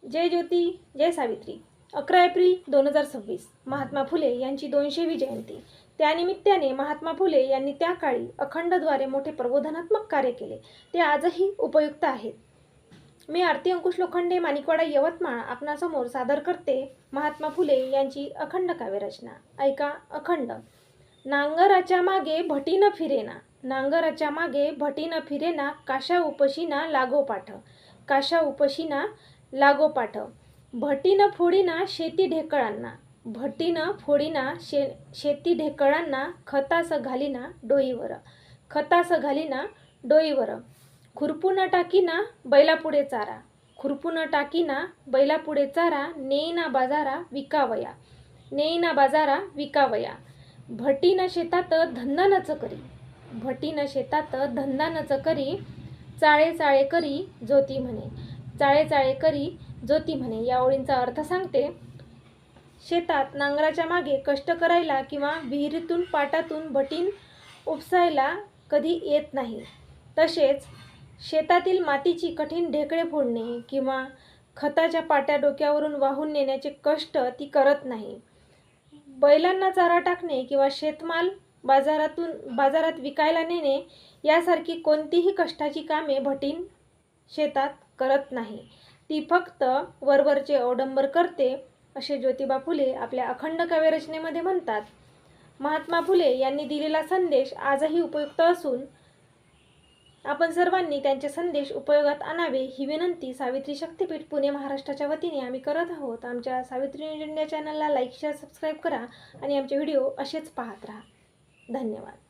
जय ज्योती जय Savitri. 11 April 2026 Mahatma Phule यांची 200वी जयंती। त्यानिमित्ताने महात्मा फुले यांनी त्या काळी अखंडद्वारे मोठे प्रबोधनात्मक कार्य केले, ते आजही उपयुक्त आहेत। मी आरती अंकुश लोखंडे, माणिकवाडा, यवतमाळ आपणासमोर सादर करते महात्मा फुले यांची अखंड काव्यरचना। ऐका अखंड। नांगराच्या मागे भटीन फिरेना, नांगराच्या मागे भटीन फिरेना, काशा उपशीना लागोपाठ, काशा उपशीना लागोपाठ। भटीन फोडीना शेती ढेकळांना, भटीन फोडीना शेती ढेकळांना, खतास घालीना डोईवर, खतास घालीना डोईवर। खुरपून टाकीना बैलापुढे चारा, खुरपून टाकीना बैलापुढे चारा, नेईना बाजारा विकावया, नेईना बाजारा विकावया। भटीन शेतात धंदा नच करी, भटीन शेतात धंदा नच करी, चाळे चाळे करी ज्योती म्हणे, चाळे चाळे करी ज्योती म्हणे। या ओळींचा अर्थ सांगते। शेतात नांगराच्या मागे कष्ट करायला किंवा विहिरीतून पाटातून भटीन उपसायला कधी येत नाही, तसेच शेतातील मातीची कठीण ढेकळे फोडणे किंवा खताच्या पाट्या डोक्यावरून वाहून नेण्याचे कष्ट ती करत नाही। बैलांना चारा टाकणे किंवा शेतमाल बाजारात विकायला नेणे यासारखी कोणतीही कष्टाची कामे भटीन शेतात करत नाही, ती फक्त वरवरचे अवडंबर करते, असे ज्योतिबा फुले आपल्या अखंड काव्यरचनेमध्ये म्हणतात। महात्मा फुले यांनी दिलेला संदेश आजही उपयुक्त असून आपण सर्वांनी त्यांचे संदेश उपयोगात आणावे ही विनंती सावित्री शक्तीपीठ पुणे महाराष्ट्राच्या वतीने आम्ही करत आहोत। आमच्या सावित्री न्यूज इंडिया चॅनलला लाईक, शेअर, सबस्क्राईब करा आणि आमचे व्हिडिओ असेच पाहत राहा। धन्यवाद।